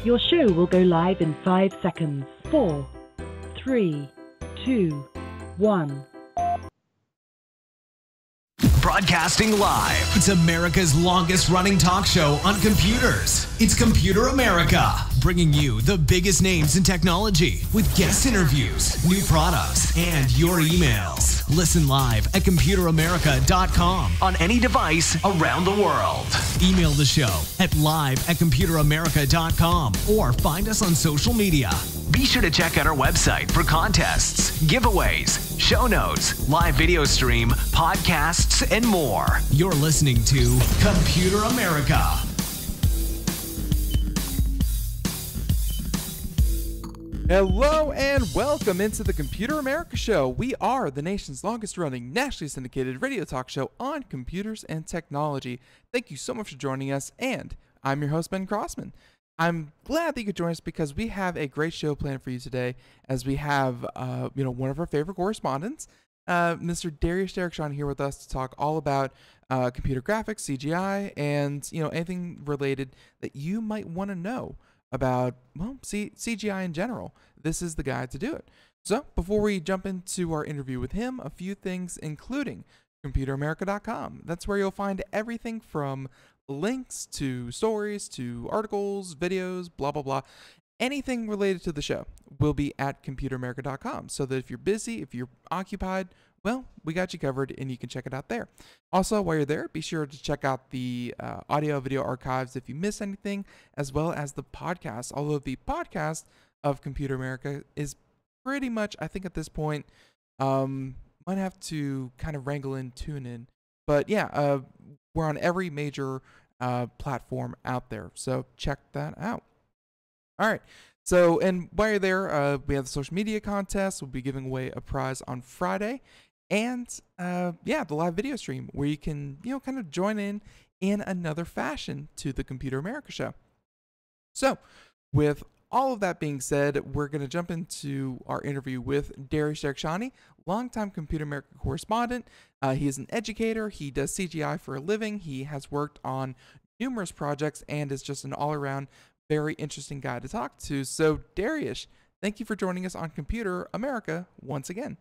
Your show will go live in 5 seconds. 4, 3, 2, 1. Broadcasting live. It's America's longest running talk show on computers. It's Computer America, bringing you the biggest names in technology with guest interviews, new products, and your emails. Listen live at computeramerica.com on any device around the world. Email the show at live@computeramerica.com or find us on social media. Be sure to check out our website for contests, giveaways, show notes, live video stream, podcasts, and more. You're listening to Computer America. Hello and welcome into the Computer America Show. We are the nation's longest running, nationally syndicated radio talk show on computers and technology. Thank you so much for joining us, and I'm your host, Ben Crossman. I'm glad that you could join us because we have a great show planned for you today, as we have one of our favorite correspondents, Mr. Dariush Derakhshani, here with us to talk all about computer graphics, CGI, and anything related that you might want to know about, well, CGI in general. This is the guy to do it. So before we jump into our interview with him, a few things, including computeramerica.com. That's where you'll find everything from links to stories to articles, videos, blah, blah, blah. Anything related to the show will be at computeramerica.com, so that if you're busy, if you're occupied, well, we got you covered and you can check it out there. Also, while you're there, be sure to check out the audio video archives if you miss anything, as well as the podcast. Although the podcast of Computer America is pretty much, I think at this point, might have to kind of wrangle in, tune in. But yeah, we're on every major platform out there, so check that out. All right. So, and while you're there, we have the social media contest. We'll be giving away a prize on Friday. And, the live video stream where you can, kind of join in another fashion to the Computer America Show. So, with all of that being said, we're going to jump into our interview with Dariush Derakhshani, longtime Computer America correspondent. He is an educator. He does CGI for a living. He has worked on numerous projects and is just an all-around very interesting guy to talk to. So, Dariush, thank you for joining us on Computer America once again.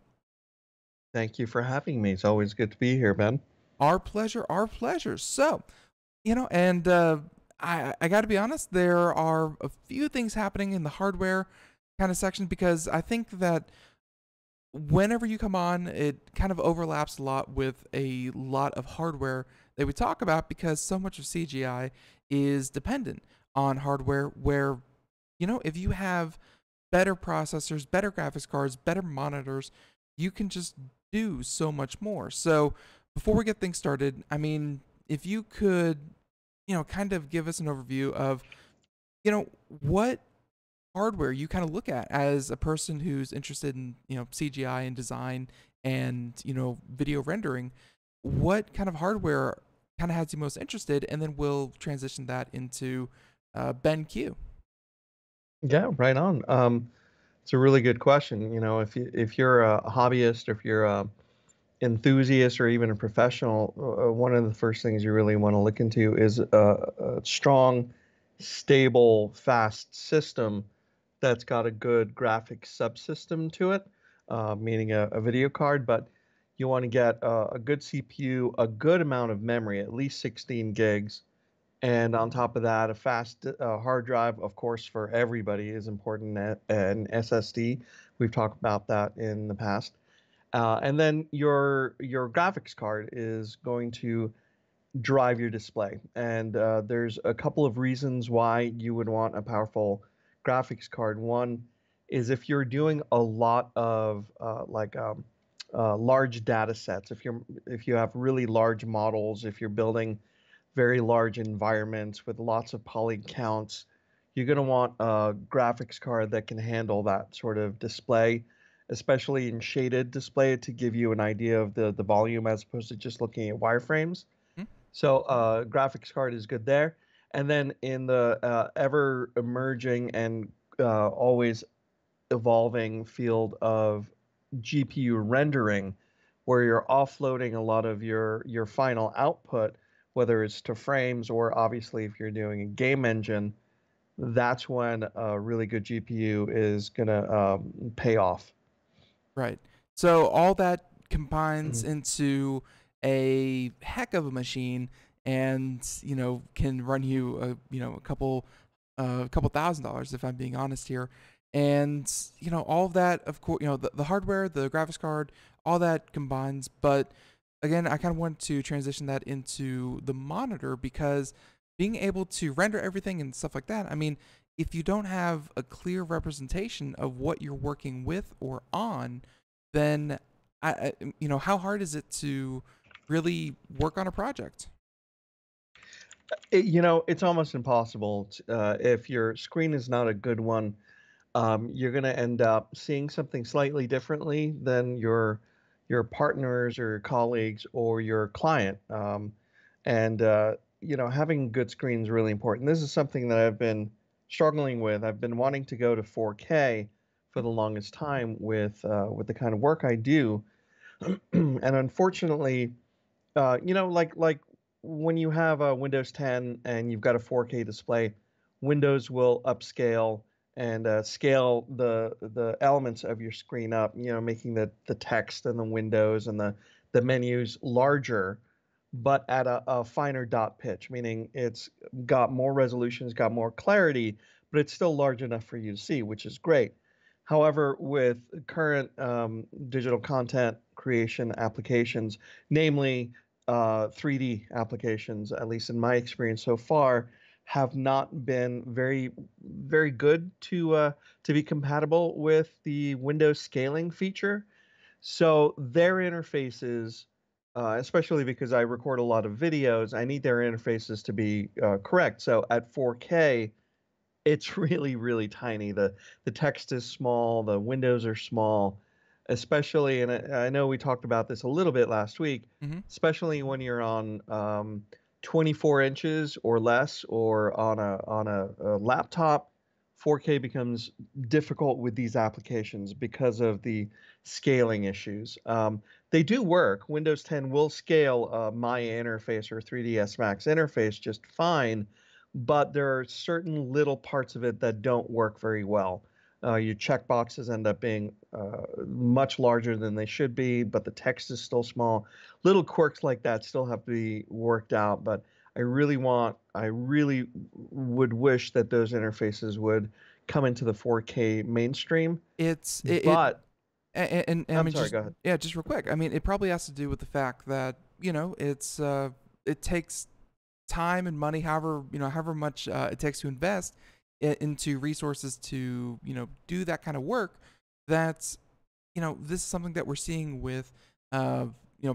Thank you for having me. It's always good to be here, Ben. Our pleasure, our pleasure. So, and I got to be honest, there are a few things happening in the hardware kind of section, because I think that whenever you come on, it kind of overlaps a lot with a lot of hardware that we talk about, because so much of CGI is dependent on hardware where, if you have better processors, better graphics cards, better monitors, you can just do so much more. So before we get things started, I mean, if you could, kind of give us an overview of, what hardware you kind of look at as a person who's interested in, CGI and design and, video rendering. What kind of hardware kind of has you most interested? And then we'll transition that into BenQ. Yeah, right on. It's a really good question. If you're a hobbyist, or if you're a enthusiast, or even a professional, one of the first things you really want to look into is a strong, stable, fast system that's got a good graphics subsystem to it, meaning a video card. But you want to get a good CPU, a good amount of memory, at least 16 gigs. And on top of that, a fast hard drive, of course, for everybody is important, an SSD. We've talked about that in the past. And then your graphics card is going to drive your display. And there's a couple of reasons why you would want a powerful graphics card. One is if you're doing a lot of large data sets, if you have really large models, if you're building very large environments with lots of poly counts, you're going to want a graphics card that can handle that sort of display, especially in shaded display, to give you an idea of the volume as opposed to just looking at wireframes. So graphics card is good there. And then in the ever emerging and always evolving field of GPU rendering, where you're offloading a lot of your final output, whether it's to frames or obviously if you're doing a game engine, that's when a really good GPU is gonna pay off. Right. So all that combines Mhm. into a heck of a machine, and can run you a couple $1,000s, if I'm being honest here. And all of that, of course, the hardware, the graphics card, all that combines. But again, I kind of want to transition that into the monitor, because being able to render everything and stuff like that, I mean, if you don't have a clear representation of what you're working with or on, then how hard is it to really work on a project? It's almost impossible if your screen is not a good one. You're going to end up seeing something slightly differently than your partners or your colleagues or your client. And having good screen is really important. This is something that I've been struggling with. I've been wanting to go to 4K for the longest time with the kind of work I do, and unfortunately, like when you have a Windows 10 and you've got a 4K display, Windows will upscale and scale the elements of your screen up, making the text and the windows and the menus larger, but at a finer dot pitch, meaning it's got more resolution, it's got more clarity, but it's still large enough for you to see, which is great. However, with current digital content creation applications, namely 3D applications, at least in my experience so far, have not been very, very good to be compatible with the Windows scaling feature. So their interfaces, especially because I record a lot of videos, I need their interfaces to be correct. So at 4K, it's really, really tiny. The text is small, the windows are small, especially, and I know we talked about this a little bit last week, Mm-hmm. especially when you're on 24 inches or less, or on a laptop. 4K becomes difficult with these applications because of the scaling issues. They do work. Windows 10 will scale Maya interface or 3ds Max interface just fine, but there are certain little parts of it that don't work very well. Your checkboxes end up being much larger than they should be, but the text is still small. Little quirks like that still have to be worked out, but I really would wish that those interfaces would come into the 4K mainstream. It's But I I'm mean, sorry, just go ahead. yeah, just real quick. I mean, it probably has to do with the fact that it takes time and money, however much it takes to invest into resources to do that kind of work. That's this is something that we're seeing with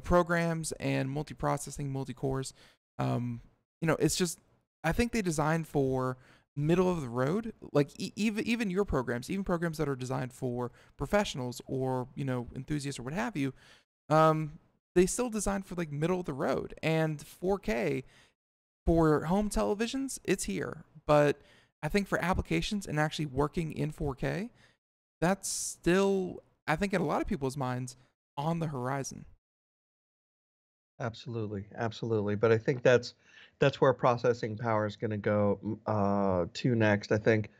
programs and multi-processing, multi-cores. It's just, I think they designed for middle of the road, like even your programs, even programs that are designed for professionals or enthusiasts or what have you. They still designed for like middle of the road, and 4K for home televisions, it's here. But I think for applications and actually working in 4K, that's still, I think, in a lot of people's minds, on the horizon. Absolutely, absolutely. But I think that's where processing power is going to go to next. I think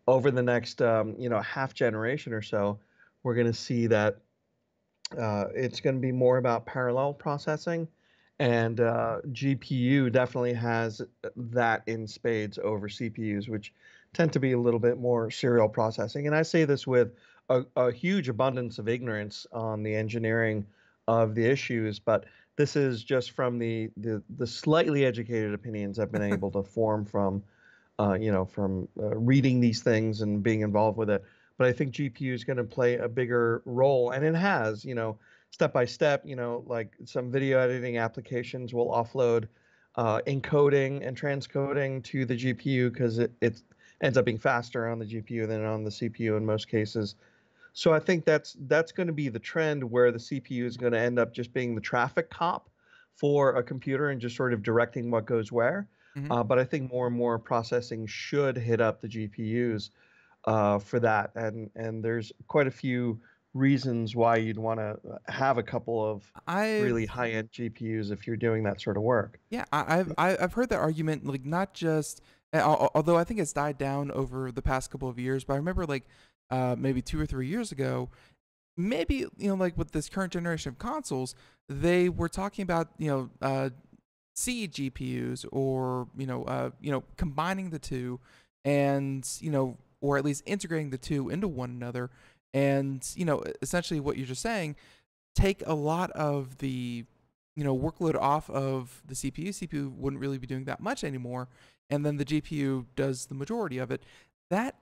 over the next half generation or so, we're going to see that it's going to be more about parallel processing, and GPU definitely has that in spades over CPUs, which tend to be a little bit more serial processing. And I say this with a huge abundance of ignorance on the engineering of the issues, but this is just from the slightly educated opinions I've been able to form from reading these things and being involved with it. But I think GPU is going to play a bigger role, and it has, step by step. Like some video editing applications will offload encoding and transcoding to the GPU because it ends up being faster on the GPU than on the CPU in most cases. So I think that's going to be the trend, where the CPU is going to end up just being the traffic cop for a computer and just sort of directing what goes where. Hmm. But I think more and more processing should hit up the GPUs for that, and there's quite a few reasons why you'd want to have a couple of I've really high-end GPUs if you're doing that sort of work. Yeah, I've heard that argument, like not just although I think it's died down over the past couple of years, but I remember like maybe 2 or 3 years ago, maybe like with this current generation of consoles, they were talking about C GPUs, or combining the two, and or at least integrating the two into one another, and essentially what you're just saying, take a lot of the workload off of the CPU. CPU wouldn't really be doing that much anymore, and then the GPU does the majority of it. That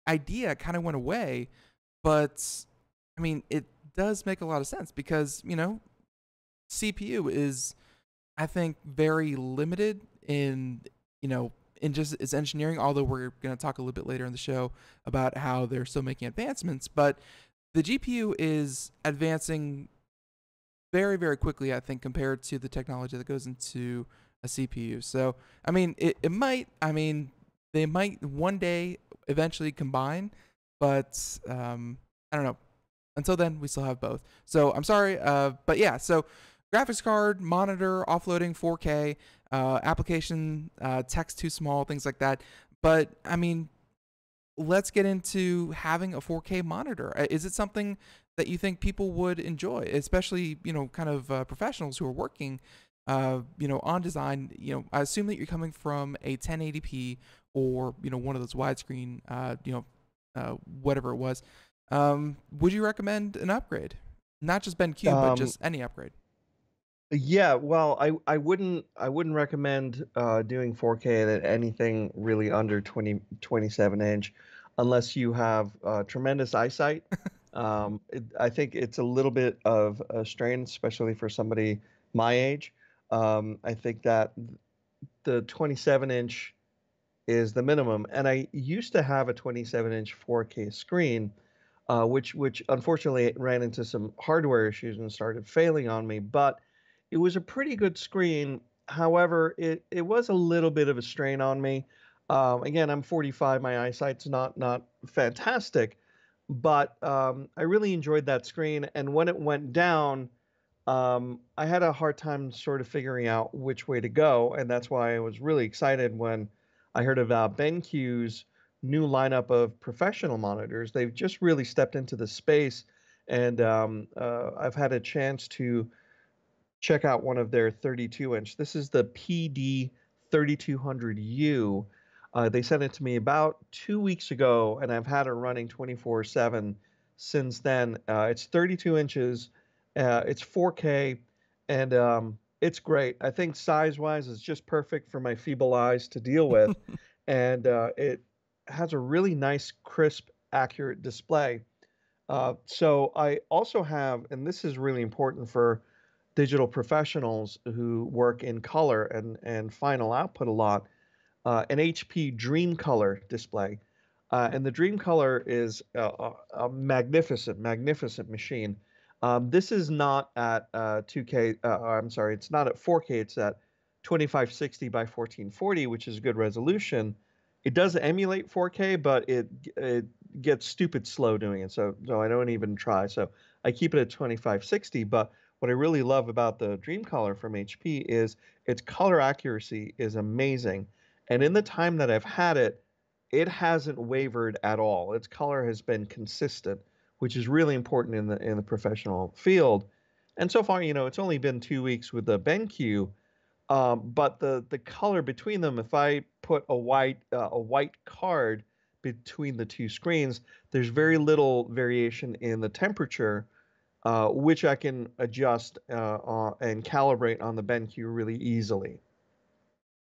idea kind of went away, but I mean, it does make a lot of sense because CPU is, I think, very limited in just its engineering. Although we're going to talk a little bit later in the show about how they're still making advancements, but the GPU is advancing very, very quickly, I think, compared to the technology that goes into a CPU. So, I mean, they might one day eventually combine, but I don't know. Until then, we still have both. So I'm sorry, but yeah. So graphics card, monitor, offloading, 4K, application, text too small, things like that. But I mean, let's get into having a 4K monitor. Is it something that you think people would enjoy, especially kind of professionals who are working on design? I assume that you're coming from a 1080p or one of those widescreen whatever it was. Would you recommend an upgrade? Not just BenQ, but just any upgrade. Yeah, well, I wouldn't recommend doing 4K at anything really under 27 inch, unless you have tremendous eyesight. I think it's a little bit of a strain, especially for somebody my age. I think that the 27-inch is the minimum, and I used to have a 27-inch 4K screen, which unfortunately ran into some hardware issues and started failing on me, but it was a pretty good screen. However, it was a little bit of a strain on me. Again, I'm 45. My eyesight's not fantastic, but I really enjoyed that screen. And when it went down, I had a hard time sort of figuring out which way to go. And that's why I was really excited when I heard about BenQ's new lineup of professional monitors. They've just really stepped into the space, and I've had a chance to check out one of their 32-inch. This is the PD 3200U. They sent it to me about 2 weeks ago, and I've had it running 24/7 since then. It's 32 inches, it's 4K, and it's great. I think size-wise, it's just perfect for my feeble eyes to deal with, and it has a really nice, crisp, accurate display. So I also have, and this is really important for digital professionals who work in color and final output a lot, an HP Dream Color display. And the Dream Color is a magnificent, magnificent machine. This is not at 2K, I'm sorry, it's not at 4K, it's at 2560 by 1440, which is good resolution. It does emulate 4K, but it gets stupid slow doing it, so I don't even try. So I keep it at 2560, but what I really love about the Dream Color from HP is its color accuracy is amazing. And in the time that I've had it, it hasn't wavered at all. Its color has been consistent, which is really important in the professional field. And so far, it's only been 2 weeks with the BenQ, but the color between them, if I put a white card between the two screens, there's very little variation in the temperature, which I can adjust and calibrate on the BenQ really easily.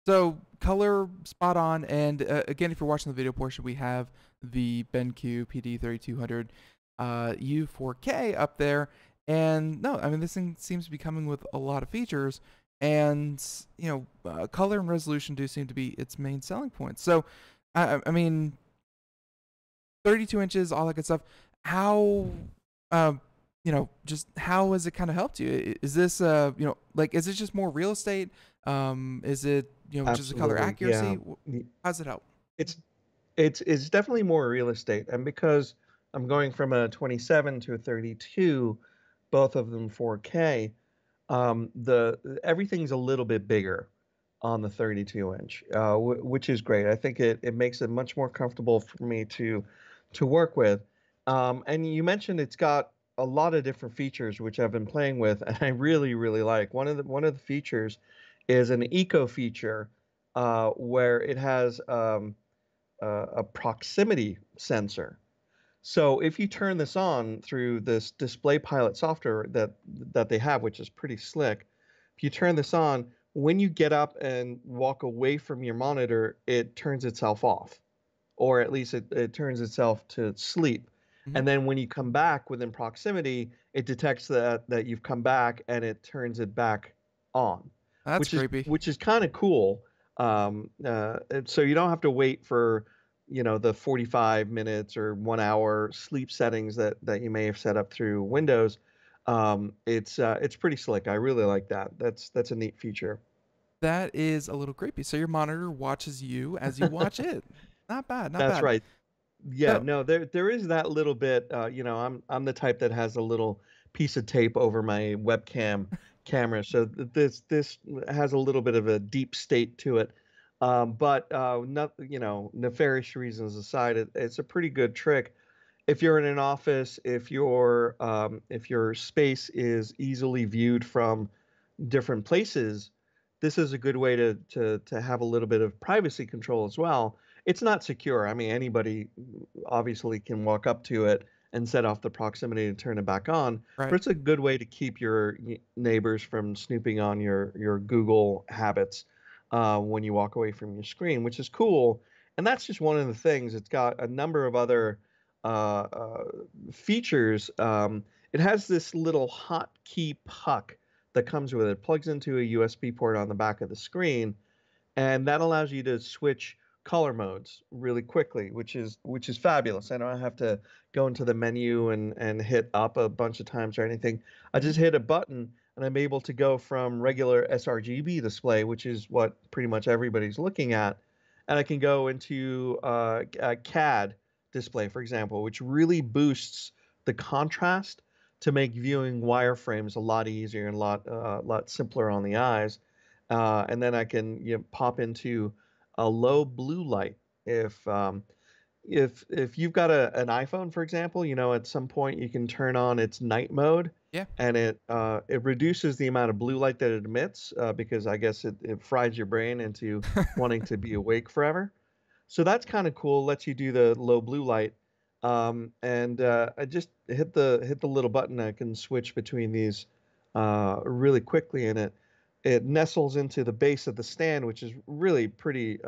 So color spot on, and again, if you're watching the video portion, we have the BenQ PD3200 U4K up there, and no, I mean, this thing seems to be coming with a lot of features, and color and resolution do seem to be its main selling points. So I mean, 32 inches, all that good stuff. How just how has it kind of helped you? Is this is it just more real estate? Is it just the color accuracy? Yeah. How does it help? It's definitely more real estate, and because I'm going from a 27 to a 32, both of them 4K. The everything's a little bit bigger on the 32 inch, which is great. I think it makes it much more comfortable for me to work with. And you mentioned it's got a lot of different features which I've been playing with, and I really like. One of the features is an eco feature where it has a proximity sensor. So if you turn this on through this display pilot software that they have, which is pretty slick, if you turn this on, when you get up and walk away from your monitor, it turns itself off, or at least it turns itself to sleep. Mhm. And then when you come back within proximity, it detects that you've come back and it turns it back on, That's which is creepy. which is kind of cool. So you don't have to wait for the 45 minutes or 1 hour sleep settings that you may have set up through Windows. It's pretty slick. I really like that. That's a neat feature. That is a little creepy. So your monitor watches you as you watch it. Not bad, not That's bad. right. Yeah, So, no, there is that little bit. I'm the type that has a little piece of tape over my webcam camera, so this has a little bit of a deep state to it. But not nefarious reasons aside, it's a pretty good trick. If you're in an office, if your space is easily viewed from different places, this is a good way to have a little bit of privacy control as well. It's not secure. I mean, anybody obviously can walk up to it and set off the proximity and turn it back on, but right. it's a good way to keep your neighbors from snooping on your Google habits when you walk away from your screen, which is cool. And that's just one of the things. It's got a number of other uh, uh, features. It has this little hotkey puck that comes with it. It plugs into a USB port on the back of the screen, and that allows you to switch color modes really quickly, which is fabulous. I don't have to go into the menu and hit up a bunch of times or anything. I Mhm. just hit a button and I'm able to go from regular sRGB display, which is what pretty much everybody's looking at, and I can go into a CAD display, for example, which really boosts the contrast to make viewing wireframes a lot easier and a lot simpler on the eyes. And then I can pop into a low blue light. If you've got an iPhone, for example, at some point you can turn on its night mode, Yeah. and it reduces the amount of blue light that it emits because I guess it fries your brain into wanting to be awake forever. So that's kind of cool. Lets you do the low blue light, and I just hit the little button. I can switch between these really quickly, and it nestles into the base of the stand, which is really pretty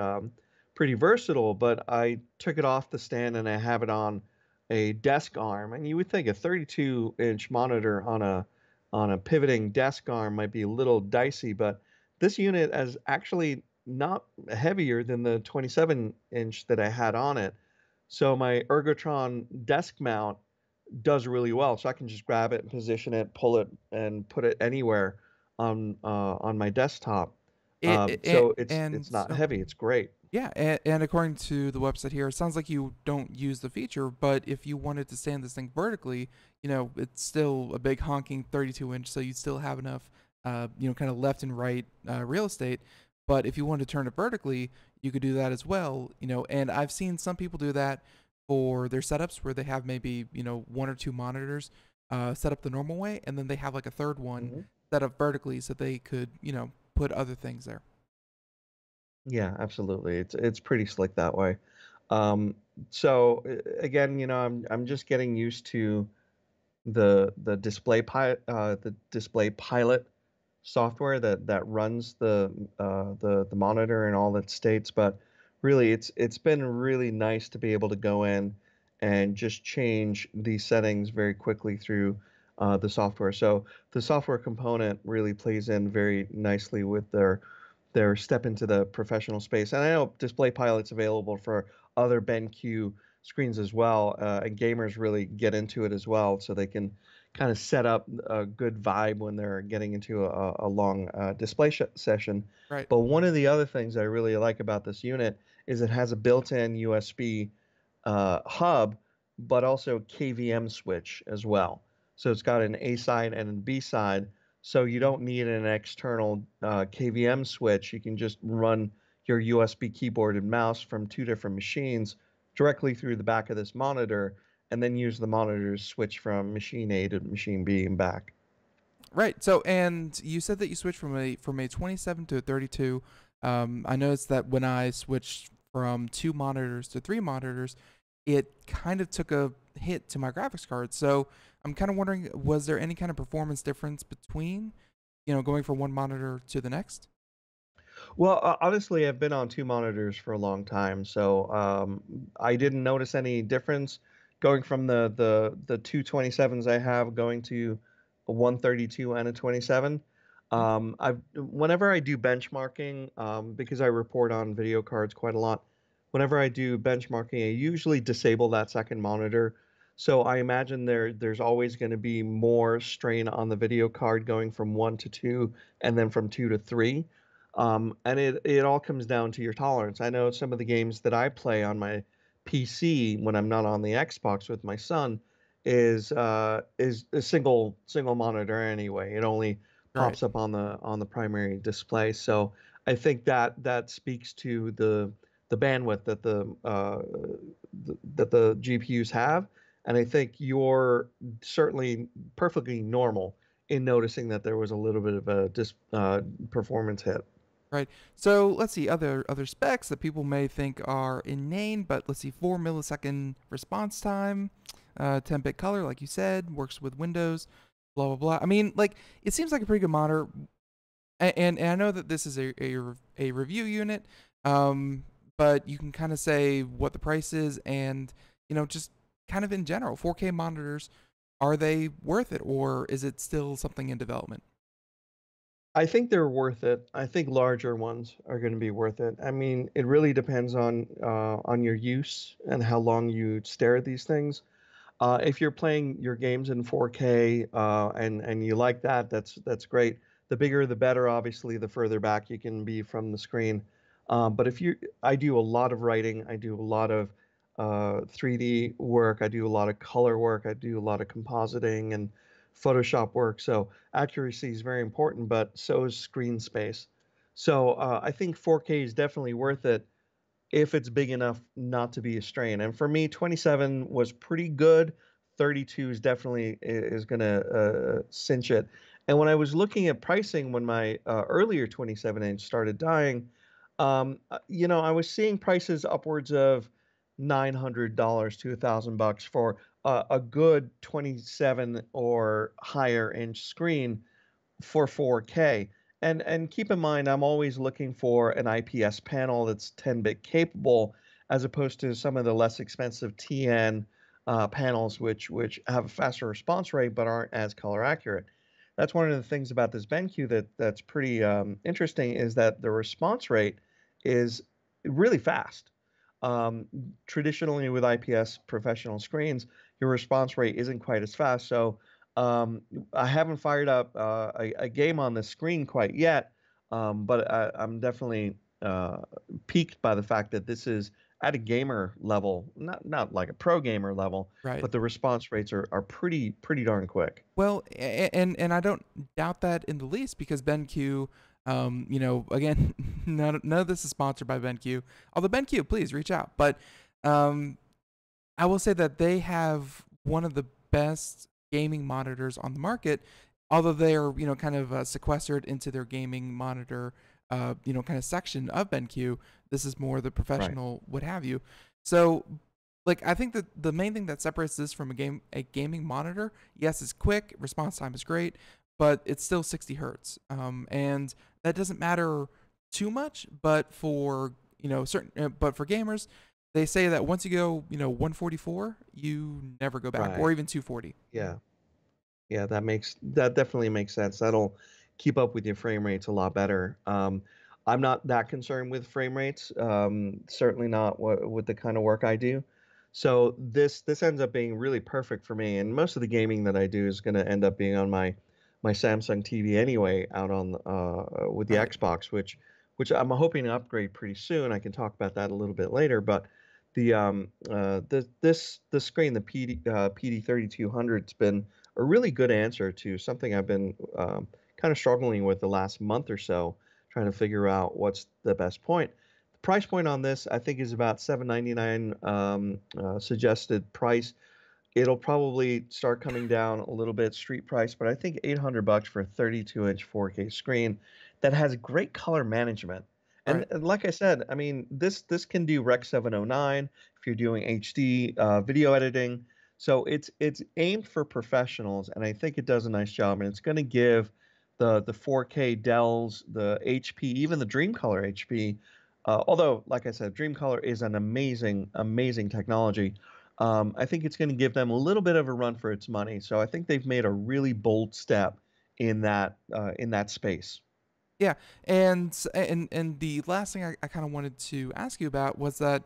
versatile. But I took it off the stand and I have it on a desk arm. And you would think a 32-inch monitor on a pivoting desk arm might be a little dicey, but this unit is actually not heavier than the 27-inch that I had on it. So my Ergotron desk mount does really well. So I can just grab it and position it, pull it, and put it anywhere on my desktop. So And it's not so heavy. It's great. yeah, and according to the website here, it sounds like you don't use the feature, but if you wanted to stand this thing vertically, it's still a big honking 32 inch, so you'd still have enough, kind of left and right real estate. But if you wanted to turn it vertically, you could do that as well, and I've seen some people do that for their setups where they have maybe, one or two monitors set up the normal way, and then they have like a third one Mhm. set up vertically so they could, put other things there. Yeah, absolutely. It's pretty slick that way. Um, so again, I'm just getting used to the display pilot software that runs the monitor and all its states. But really, it's been really nice to be able to go in and just change these settings very quickly through the software. So the software component really plays in very nicely with their step into the professional space. And I know Display Pilot's available for other BenQ screens as well, and gamers really get into it as well, so they can kind of set up a good vibe when they're getting into a long display session. Right. But one of the other things I really like about this unit is it has a built-in USB hub but also KVM switch as well. So it's got an A side and a B side. So you don't need an external KVM switch. You can just run your USB keyboard and mouse from two different machines directly through the back of this monitor, and then use the monitor to switch from machine A to machine B and back. Right. So, and you said that you switched from a 27 to a 32. I noticed that when I switched from 2 monitors to 3 monitors, it kind of took a hit to my graphics card. So I'm kind of wondering, was there any kind of performance difference between, going from one monitor to the next? Well, honestly, I've been on 2 monitors for a long time, so I didn't notice any difference going from the two 27s I have going to a 132 and a 27. Whenever I do benchmarking, because I report on video cards quite a lot, whenever I do benchmarking, I usually disable that second monitor. So I imagine there's always going to be more strain on the video card going from 1 to 2 and then from 2 to 3. And it all comes down to your tolerance. I know some of the games that I play on my PC when I'm not on the Xbox with my son is a single monitor anyway. It only Right. pops up on the primary display. So I think that speaks to the bandwidth that the GPUs have, and I think you're certainly perfectly normal in noticing that there was a little bit of a performance hit. Right. So let's see other specs that people may think are inane, but let's see, 4 millisecond response time, 10-bit color, like you said, works with Windows, blah blah blah. I mean, like, it seems like a pretty good monitor, and I know that this is a review unit, but you can kind of say what the price is, and just kind of in general, 4K monitors, are they worth it, or is it still something in development? I think they're worth it. I think larger ones are going to be worth it. I mean, it really depends on your use and how long you stare at these things. If you're playing your games in 4K and you like that, that's great. The bigger, the better. Obviously, the further back you can be from the screen. But I do a lot of writing. I do a lot of 3D work. I do a lot of color work. I do a lot of compositing and Photoshop work. So accuracy is very important, but so is screen space. So I think 4K is definitely worth it if it's big enough not to be a strain. And for me, 27 was pretty good. 32 is definitely is going to cinch it. And when I was looking at pricing when my earlier 27-inch started dying, I was seeing prices upwards of $900 to $1,000 for a good 27 or higher inch screen for 4K. And keep in mind, I'm always looking for an IPS panel that's 10-bit capable, as opposed to some of the less expensive TN panels, which have a faster response rate but aren't as color accurate. That's one of the things about this BenQ that's pretty interesting, is that the response rate is really fast. Um, Traditionally, with IPS professional screens, your response rate isn't quite as fast. So um, I haven't fired up a game on the screen quite yet, but I'm definitely piqued by the fact that this is at a gamer level, not like a pro gamer level, Right. but the response rates are pretty darn quick. Well, and I don't doubt that in the least, because BenQ, again, none of this is sponsored by BenQ. Although BenQ, please reach out. But um, I will say that they have one of the best gaming monitors on the market, although they are kind of sequestered into their gaming monitor, kind of section of BenQ. This is more the Right. professional, what have you. So, like, I think that the main thing that separates this from a gaming monitor, yes, it's quick, response time is great, but it's still 60 hertz, and that doesn't matter too much. But for but for gamers, they say that once you go 144, you never go back, or Right. even 240. Yeah. Yeah, that definitely makes sense. That'll keep up with your frame rates a lot better. I'm not that concerned with frame rates. Certainly not with the kind of work I do. So this ends up being really perfect for me. And most of the gaming that I do is going to end up being on my Samsung TV anyway, out on with the Right. Xbox, which I'm hoping to upgrade pretty soon. I can talk about that a little bit later, but The screen, the PD 3200's been a really good answer to something I've been kind of struggling with the last month or so, trying to figure out what's the best point. The price point on this, I think, is about $799 suggested price. It'll probably start coming down a little bit street price, but I think $800 for a 32-inch 4K screen that has great color management. And, Right. and like I said, I mean, this can do Rec 709 if you're doing HD video editing. So it's aimed for professionals, and I think it does a nice job. And it's going to give the 4K Dells, the HP, even the Dreamcolor HP. Although, like I said, Dreamcolor is an amazing technology. I think it's going to give them a little bit of a run for its money. So I think they've made a really bold step in that space. Yeah, and the last thing I kind of wanted to ask you about was that,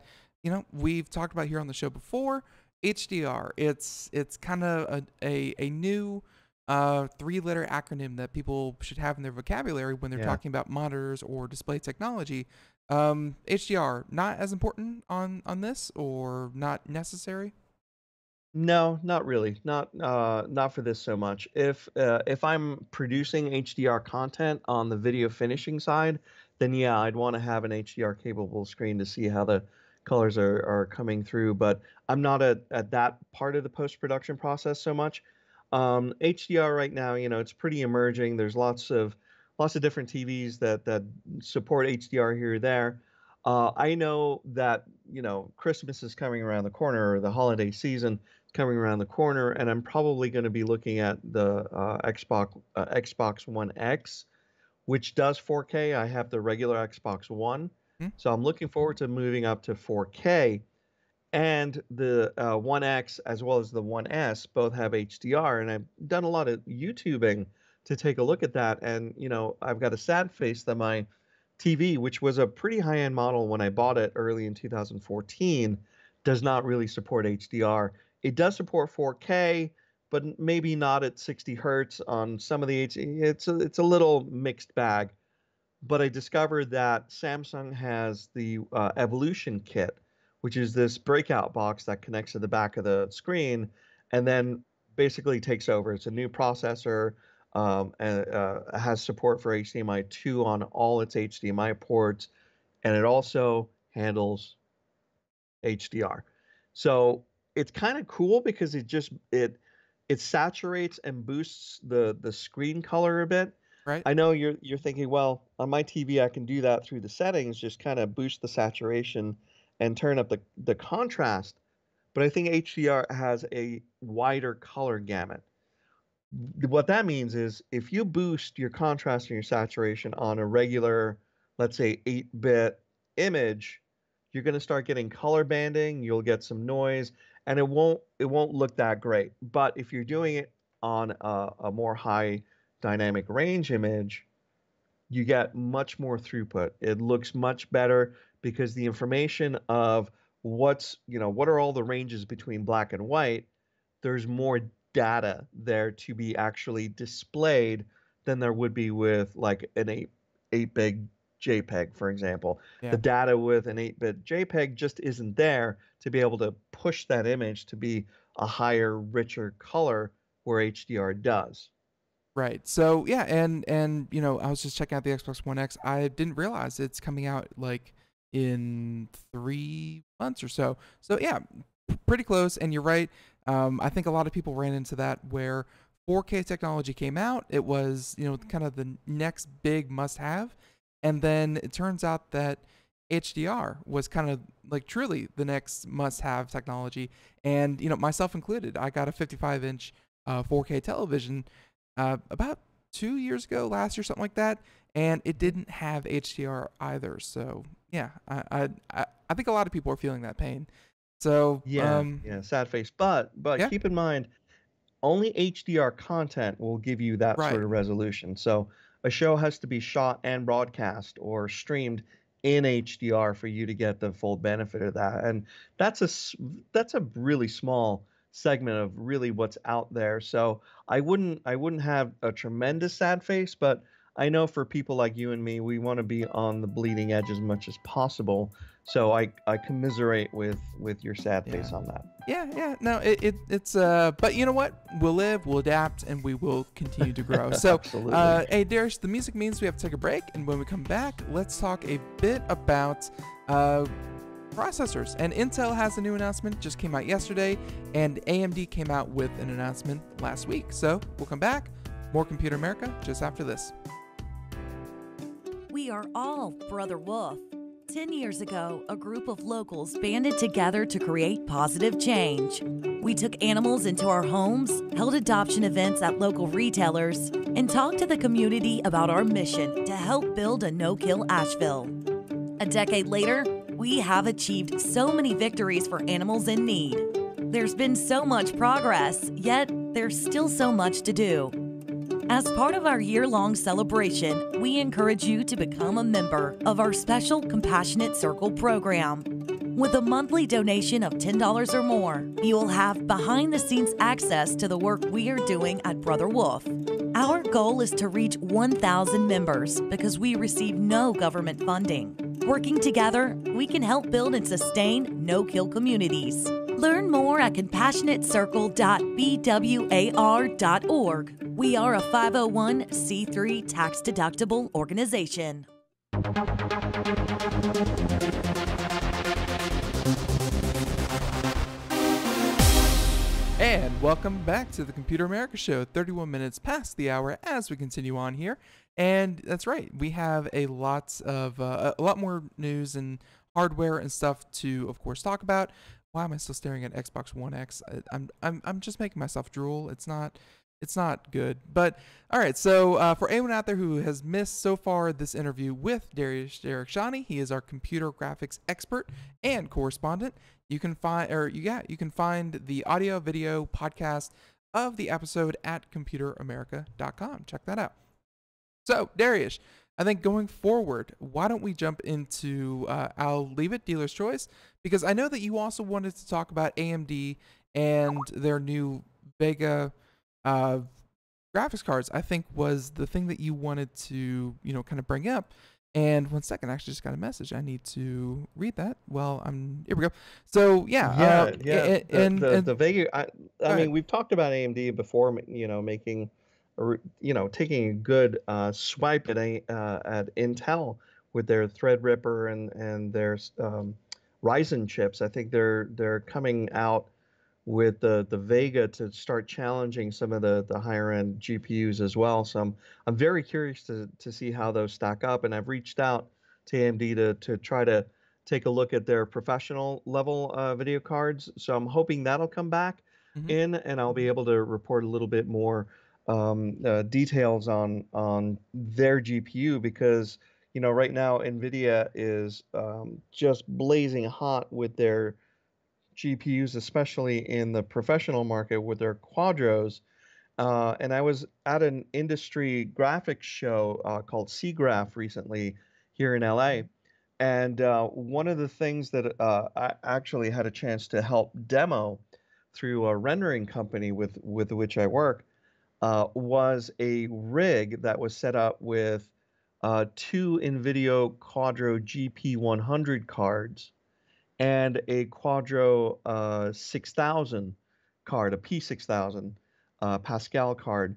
we've talked about here on the show before, HDR. It's kind of a new three-letter acronym that people should have in their vocabulary when they're Yeah. talking about monitors or display technology. HDR not as important on this, or not necessary? No, not really. Not for this so much. If I'm producing HDR content on the video finishing side, then yeah, I'd want to have an HDR capable screen to see how the colors are coming through. But I'm not at that part of the post-production process so much. HDR right now, it's pretty emerging. There's lots of different TVs that support HDR here or there. I know that Christmas is coming around the corner, or the holiday season coming around the corner, and I'm probably going to be looking at the Xbox One X, which does 4K. I have the regular Xbox One, Hmm? so I'm looking forward to moving up to 4K. And the One X as well as the One S both have HDR, and I've done a lot of YouTubing to take a look at that. And I've got a sad face that my TV, which was a pretty high-end model when I bought it early in 2014, does not really support HDR. It does support 4K, but maybe not at 60 hertz on some of the HD. It's a little mixed bag. But I discovered that Samsung has the Evolution kit, which is this breakout box that connects to the back of the screen and then basically takes over. It's a new processor, and has support for HDMI 2 on all its HDMI ports, and it also handles HDR. So it's kind of cool because it saturates and boosts the screen color a bit. Right? I know you're thinking, well, on my TV I can do that through the settings, just kind of boost the saturation and turn up the contrast. But I think HDR has a wider color gamut. What that means is if you boost your contrast and your saturation on a regular, let's say 8-bit image, you're going to start getting color banding, you'll get some noise, and it won't look that great. But if you're doing it on a more high dynamic range image, you get much more throughput. It looks much better because the information of what are all the ranges between black and white, there's more data there to be actually displayed than there would be with like an 8-bit JPEG, for example. The Yeah. data with an 8-bit JPEG just isn't there to be able to push that image to be a higher, richer color where HDR does. Right. So yeah, and I was just checking out the Xbox One X. I didn't realize it's coming out like in 3 months or so. So yeah, pretty close. And you're right. I think a lot of people ran into that where 4K technology came out. It was kind of the next big must-have, and then it turns out that HDR was kind of like truly the next must-have technology. And myself included, I got a 55-inch 4K television about 2 years ago, last year, something like that, and it didn't have HDR either. So yeah, I think a lot of people are feeling that pain. So Yeah, yeah, sad face. But yeah, keep in mind, only HDR content will give you that right, sort of resolution. So a show has to be shot and broadcast or streamed in HDR for you to get the full benefit of that. And that's that's a really small segment of really what's out there. So I wouldn't have a tremendous sad face, but I know for people like you and me, we want to be on the bleeding edge as much as possible. So I commiserate with your sad face on that. Yeah. No, it's but you know what? We'll live, we'll adapt, and we will continue to grow. So, Absolutely. Hey, Darius, the music means we have to take a break, and when we come back, let's talk a bit about processors. And Intel has a new announcement, just came out yesterday, and AMD came out with an announcement last week. So we'll come back. More Computer America just after this. We are all Brother Wolf. 10 years ago, a group of locals banded together to create positive change. We took animals into our homes, held adoption events at local retailers, and talked to the community about our mission to help build a no-kill Asheville. A decade later, we have achieved so many victories for animals in need. There's been so much progress, yet there's still so much to do. As part of our year-long celebration, we encourage you to become a member of our special Compassionate Circle program. With a monthly donation of $10 or more, you will have behind-the-scenes access to the work we are doing at Brother Wolf. Our goal is to reach 1,000 members because we receive no government funding. Working together, we can help build and sustain no-kill communities. Learn more at compassionatecircle.bwar.org. We are a 501c3 tax-deductible organization. And welcome back to the Computer America Show, 31 minutes past the hour as we continue on here. And that's right, we have a lot more news and hardware and stuff to, of course, talk about. Why am I still staring at Xbox One X? I'm just making myself drool. It's not good. But all right, so for anyone out there who has missed so far this interview with Dariush Derakhshani, he is our computer graphics expert and correspondent. You can find the audio video podcast of the episode at computeramerica.com. Check that out. So, Dariush, I think going forward, why don't we jump into, I'll leave it dealer's choice, because I know that you also wanted to talk about AMD and their new Vega graphics cards, I think was the thing that you wanted to, kind of bring up. And 1 second, I actually just got a message. I need to read that. Well, here we go. So the Vega. I mean, we've talked about AMD before. Making, taking a good swipe at Intel with their Threadripper and their Ryzen chips. I think they're coming out with the Vega to start challenging some of the higher end GPUs as well. So I'm very curious to see how those stack up. And I've reached out to AMD to try to take a look at their professional level video cards. So I'm hoping that'll come back in, and I'll be able to report a little bit more details on their GPU, because right now NVIDIA is just blazing hot with their GPUs, especially in the professional market with their Quadros. And I was at an industry graphics show called CGraph recently here in LA. And one of the things that I actually had a chance to help demo through a rendering company with which I work was a rig that was set up with 2 NVIDIA Quadro GP100 cards and a Quadro 6000 card, a P6000 Pascal card.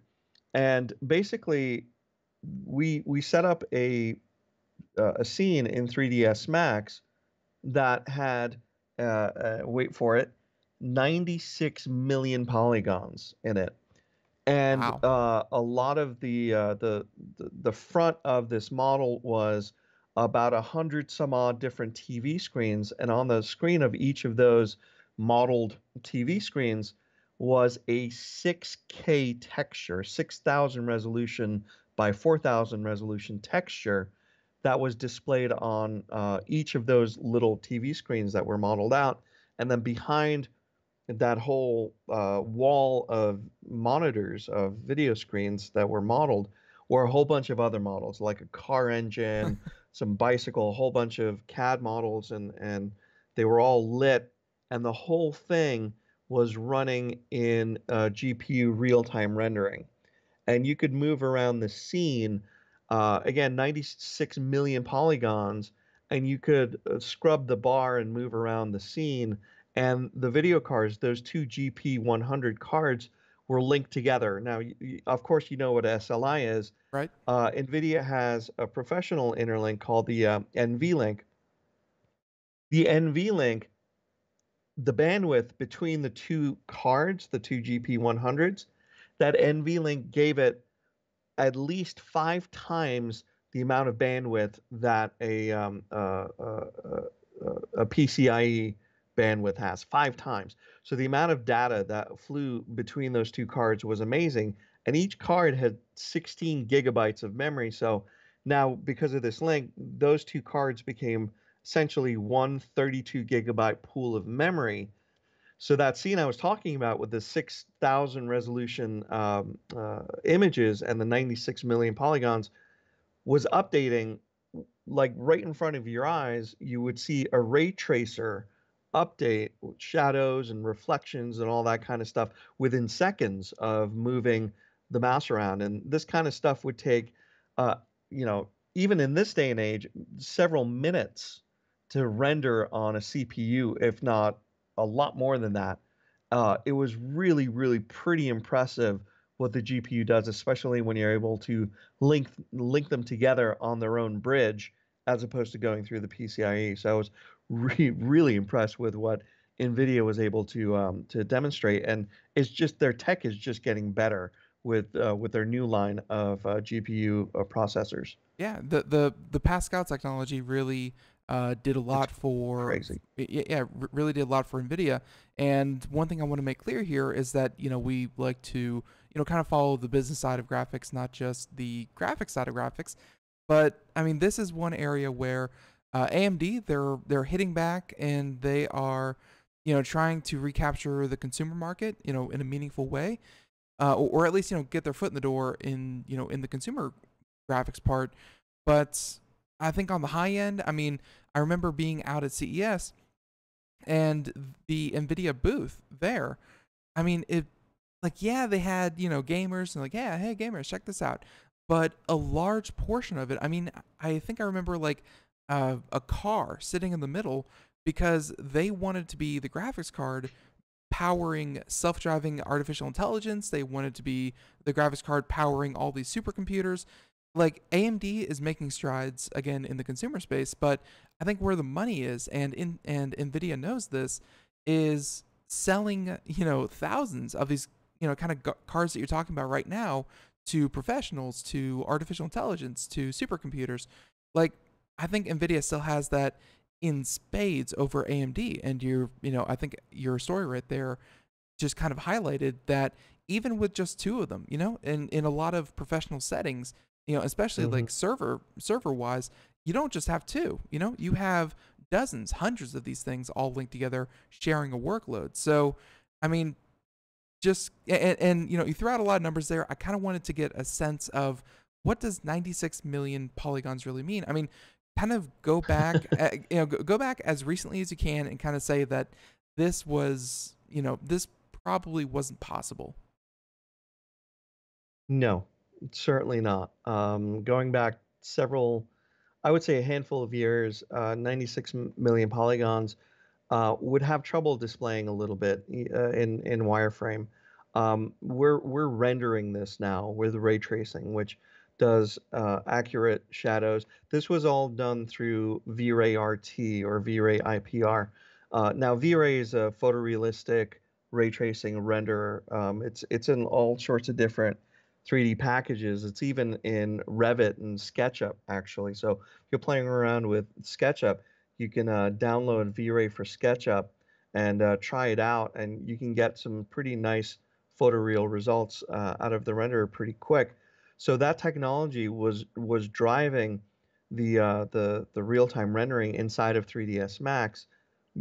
And basically, we set up a scene in 3ds Max that had, wait for it, 96 million polygons in it. And wow. A lot of the front of this model was about 100 some odd different TV screens, and on the screen of each of those modeled TV screens was a 6K texture, 6,000 resolution by 4,000 resolution texture that was displayed on each of those little TV screens that were modeled out. And then behind that whole wall of monitors, of video screens that were modeled, were a whole bunch of other models, like a car engine, some bicycle, a whole bunch of CAD models, and they were all lit, and the whole thing was running in GPU real-time rendering. And you could move around the scene Again, 96 million polygons, and you could scrub the bar and move around the scene. And the video cards, those two GP100 cards, were linked together. Now, of course, you know what SLI is. Right. NVIDIA has a professional interlink called the NVLink. The NVLink, the bandwidth between the two cards, the two GP100s, that NVLink gave it at least 5 times the amount of bandwidth that a PCIe bandwidth has, 5 times. So the amount of data that flew between those two cards was amazing. And each card had 16 gigabytes of memory. So now, because of this link, those two cards became essentially one 32 gigabyte pool of memory. So that scene I was talking about with the 6,000 resolution images and the 96 million polygons was updating like right in front of your eyes. You would see a ray tracer update with shadows and reflections and all that kind of stuff within seconds of moving the mouse around. And this kind of stuff would take, uh, you know, even in this day and age, several minutes to render on a CPU, if not a lot more than that. It was really, really pretty impressive what the GPU does, especially when you're able to link them together on their own bridge, as opposed to going through the PCIe. So I was really impressed with what NVIDIA was able to demonstrate, and it's just their tech is just getting better with their new line of GPU processors. Yeah, the Pascal technology really did a lot for Crazy. really did a lot for NVIDIA. And one thing I want to make clear here is that we like to kind of follow the business side of graphics, not just the graphics side of graphics. But I mean, this is one area where AMD they're hitting back, and they are trying to recapture the consumer market in a meaningful way, or at least get their foot in the door in in the consumer graphics part. But I think on the high end, I mean, I remember being out at CES and the NVIDIA booth there. I mean, they had, gamers and yeah, hey, gamers, check this out. But a large portion of it, I mean, I think I remember a car sitting in the middle because they wanted to be the graphics card powering self-driving artificial intelligence. They wanted to be the graphics card powering all these supercomputers. Like, AMD is making strides again in the consumer space, but I think where the money is, and NVIDIA knows this, is selling thousands of these kind of cards that you're talking about right now to professionals, to artificial intelligence, to supercomputers. Like, I think NVIDIA still has that in spades over AMD, and I think your story right there just kind of highlighted that even with just two of them, in a lot of professional settings, especially like server wise, you don't just have two, you have dozens, hundreds of these things all linked together, sharing a workload. So, I mean, and you threw out a lot of numbers there. I kind of wanted to get a sense of what does 96 million polygons really mean? I mean, kind of go back, go back as recently as you can and kind of say that this was, this probably wasn't possible. No, certainly not. Going back I would say a handful of years, 96 million polygons would have trouble displaying a little bit in wireframe. We're rendering this now with ray tracing, which does accurate shadows. This was all done through V-Ray RT or V-Ray IPR. Now, V-Ray is a photorealistic ray tracing renderer. It's in all sorts of different 3D packages. It's even in Revit and SketchUp, actually. So if you're playing around with SketchUp, you can download V-Ray for SketchUp and try it out, and you can get some pretty nice photoreal results out of the renderer pretty quick. So that technology was driving the real-time rendering inside of 3ds Max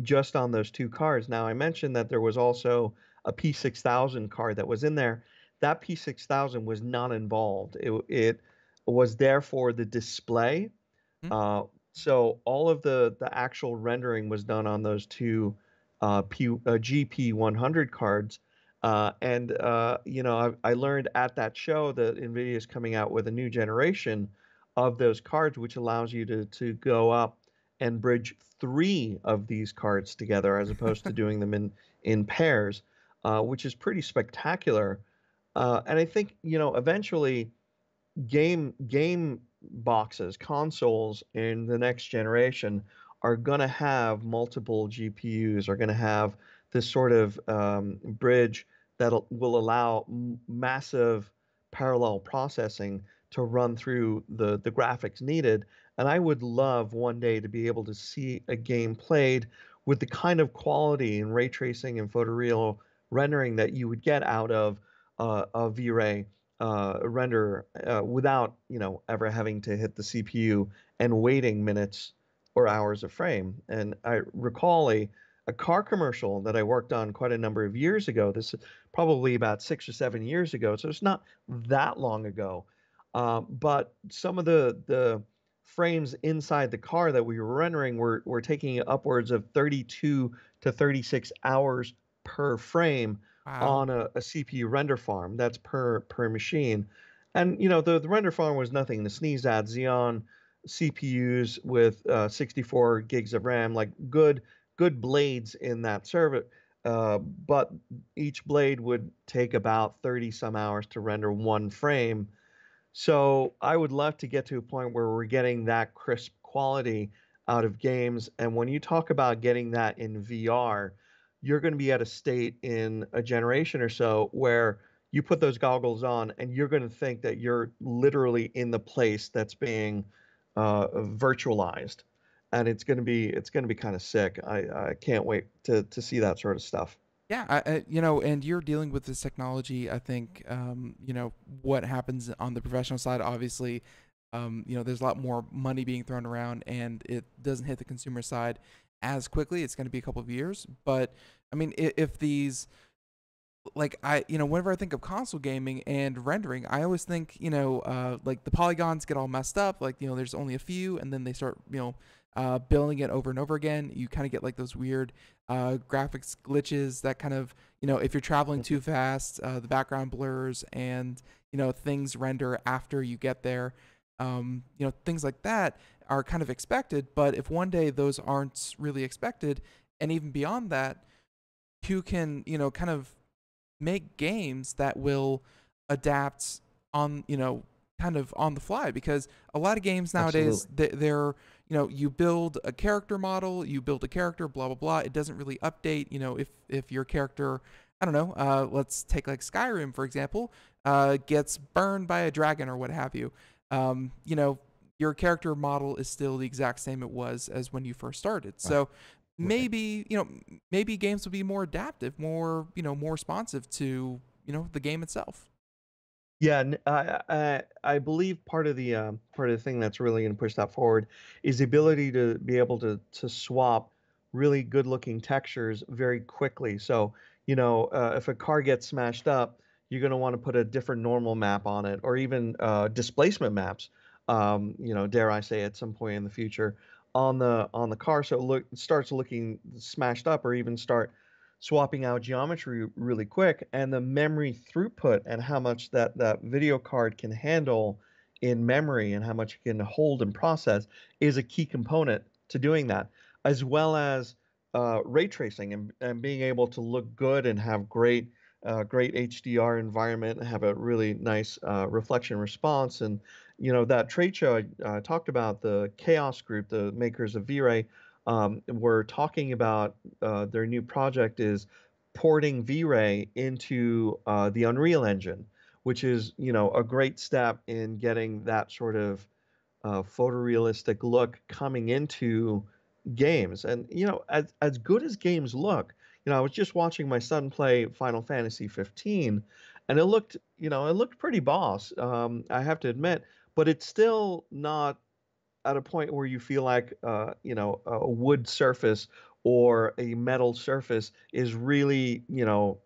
just on those two cards. Now, I mentioned that there was also a P6000 card that was in there. That P6000 was not involved. It was there for the display. So all of the actual rendering was done on those two GP100 cards. I learned at that show that NVIDIA is coming out with a new generation of those cards, which allows you to go up and bridge 3 of these cards together as opposed to doing them in pairs, which is pretty spectacular. And I think, eventually game boxes, consoles in the next generation are going to have multiple GPUs, are going to have this sort of bridge that will allow massive parallel processing to run through the graphics needed. And I would love one day to be able to see a game played with the kind of quality and ray tracing and photoreal rendering that you would get out of a V-Ray render without ever having to hit the CPU and waiting minutes or hours of frame. And I recall a car commercial that I worked on quite a number of years ago. This is probably about 6 or 7 years ago, so it's not that long ago. But some of the frames inside the car that we were rendering were taking upwards of 32 to 36 hours per frame Wow. on a CPU render farm. That's per machine. And the render farm was nothing to sneeze at. Xeon CPUs with 64 gigs of RAM, like good blades in that server. But each blade would take about 30 some hours to render one frame. So I would love to get to a point where we're getting that crisp quality out of games. And when you talk about getting that in VR, you're going to be at a state in a generation or so where you put those goggles on and you're going to think that you're literally in the place that's being virtualized. And it's going to be kind of sick. I can't wait to see that sort of stuff. Yeah, and you're dealing with this technology. I think, what happens on the professional side, obviously, there's a lot more money being thrown around, and it doesn't hit the consumer side as quickly. It's going to be a couple of years, but I mean, if these, like whenever I think of console gaming and rendering, I always think, like the polygons get all messed up. Like, there's only a few, and then they start, building it over and over again. You kind of get like those weird graphics glitches that kind of, if you're traveling too fast, the background blurs and, things render after you get there. Things like that are kind of expected. But if one day those aren't really expected, and even beyond that, you can, kind of make games that will adapt on, kind of on the fly, because a lot of games nowadays, Absolutely. they're, you build a character model, you build a character, blah, blah, blah. It doesn't really update, if your character, I don't know, let's take like Skyrim, for example, gets burned by a dragon or what have you. Your character model is still the exact same it was as when you first started. Right. So Right. maybe games will be more adaptive, more responsive to, the game itself. Yeah, I believe part of the thing that's really going to push that forward is the ability to be able to swap really good looking textures very quickly. So, if a car gets smashed up, you're going to want to put a different normal map on it, or even displacement maps. Dare I say, at some point in the future on the car, so it starts looking smashed up, or even start swapping out geometry really quick. And the memory throughput and how much that video card can handle in memory and how much it can hold and process is a key component to doing that, as well as ray tracing and being able to look good and have great HDR environment and have a really nice reflection response. And that trade show I talked about, the Chaos Group, the makers of V-Ray, were talking about their new project is porting V-Ray into the Unreal Engine, which is a great step in getting that sort of photorealistic look coming into games. And as good as games look, I was just watching my son play Final Fantasy 15, and it looked pretty boss. I have to admit, but it's still not at a point where you feel like a wood surface or a metal surface is really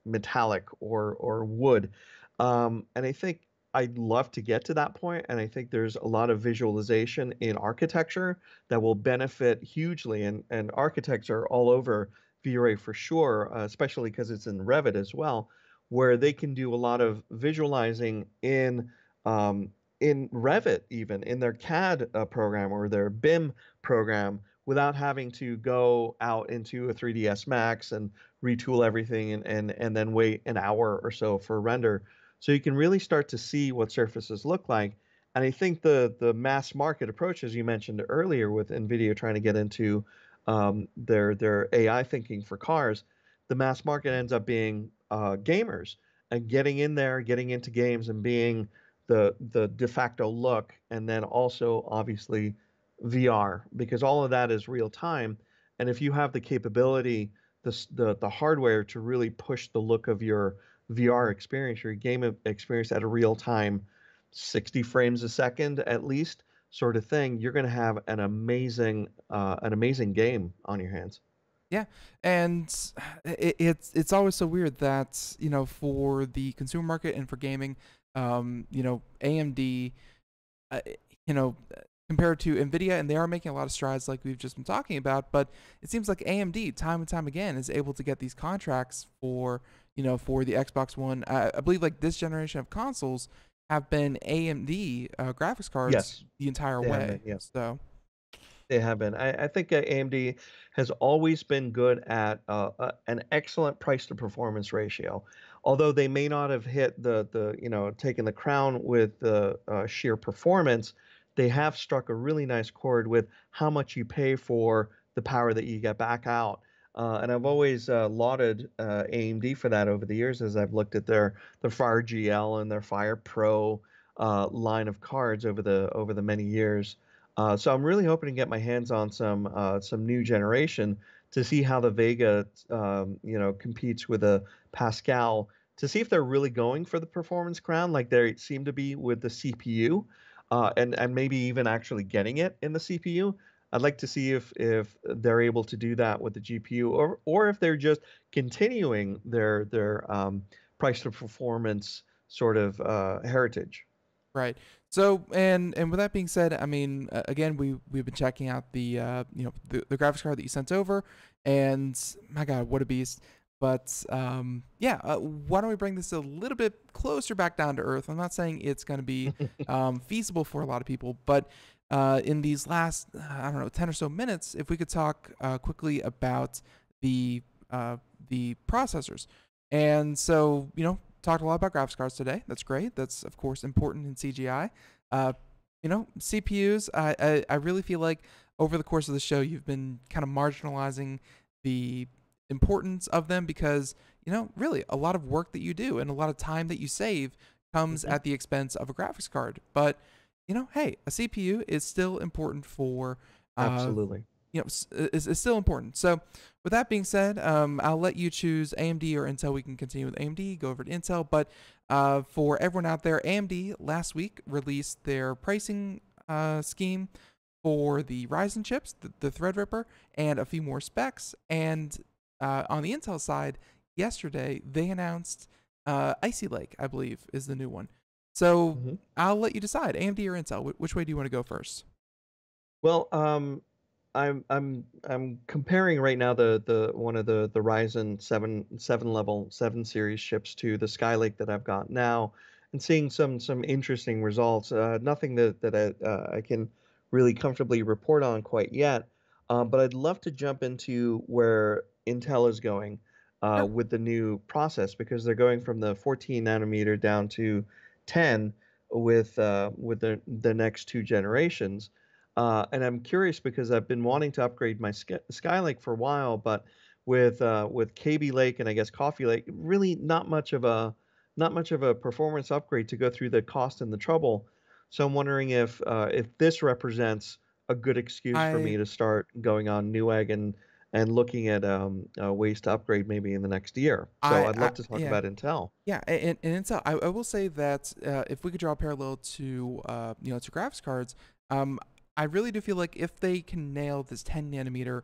metallic or wood. And I think I'd love to get to that point, and I think there's a lot of visualization in architecture that will benefit hugely, and architects are all over V-Ray for sure, especially because it's in Revit as well, where they can do a lot of visualizing in in Revit, even in their CAD program or their BIM program, without having to go out into a 3ds Max and retool everything and then wait an hour or so for render. So you can really start to see what surfaces look like. And I think the mass market approach, as you mentioned earlier, with NVIDIA trying to get into their AI thinking for cars, the mass market ends up being gamers and getting in there, getting into games and being the de facto look, and then also obviously VR, because all of that is real time. And if you have the capability, the hardware to really push the look of your VR experience, your game experience at a real time, 60 frames a second at least, sort of thing, you're going to have an amazing game on your hands. Yeah, and it's always so weird that for the consumer market and for gaming, AMD, uh, you know, compared to Nvidia, and they are making a lot of strides like we've just been talking about. But it seems like AMD, time and time again, is able to get these contracts for the Xbox One. I believe like this generation of consoles have been AMD graphics cards Yes, the entire they have way. been. Yeah. So They have been. I think AMD has always been good at an excellent price to performance ratio. Although they may not have hit taken the crown with the sheer performance, they have struck a really nice chord with how much you pay for the power that you get back out. And I've always lauded AMD for that over the years as I've looked at their Fire GL and their Fire Pro line of cards over the many years. So I'm really hoping to get my hands on some new generation to see how the Vega competes with a Pascal, to see if they're really going for the performance crown like they seem to be with the CPU, and maybe even actually getting it in the CPU. I'd like to see if they're able to do that with the GPU, or if they're just continuing their price to performance sort of heritage. right. So and with that being said, I mean, again, we've been checking out the graphics card that you sent over, and my God, what a beast! But yeah, why don't we bring this a little bit closer back down to earth? I'm not saying it's going to be feasible for a lot of people, but in these last I don't know 10 or so minutes, if we could talk quickly about the the processors, and so talked a lot about graphics cards today. That's great. That's of course important in CGI. CPUs. I really feel like over the course of the show, you've been kind of marginalizing the importance of them because really a lot of work that you do and a lot of time that you save comes Mhm. at the expense of a graphics card. But hey, a CPU is still important for Absolutely. is still important. So with that being said, I'll let you choose AMD or Intel. We can continue with AMD, go over to Intel. But for everyone out there, AMD last week released their pricing scheme for the Ryzen chips, the Threadripper, and a few more specs. And on the Intel side, yesterday they announced Icy Lake, I believe, is the new one. So Mhm. I'll let you decide, AMD or Intel. Which way do you want to go first? Well, I'm comparing right now the one of the Ryzen 7 level 7 series chips to the Skylake that I've got now, and seeing some interesting results. Nothing that I can really comfortably report on quite yet, but I'd love to jump into where Intel is going Sure. with the new process, because they're going from the 14 nanometer down to 10 with the next two generations. And I'm curious because I've been wanting to upgrade my Skylake for a while, but with KB Lake and I guess Coffee Lake, really not much of a performance upgrade to go through the cost and the trouble. So I'm wondering if this represents a good excuse for me I to start going on Newegg and looking at ways to upgrade maybe in the next year. So I'd I love to talk yeah. about Intel. Yeah, and Intel, I will say that if we could draw a parallel to to graphics cards, I really do feel like if they can nail this 10 nanometer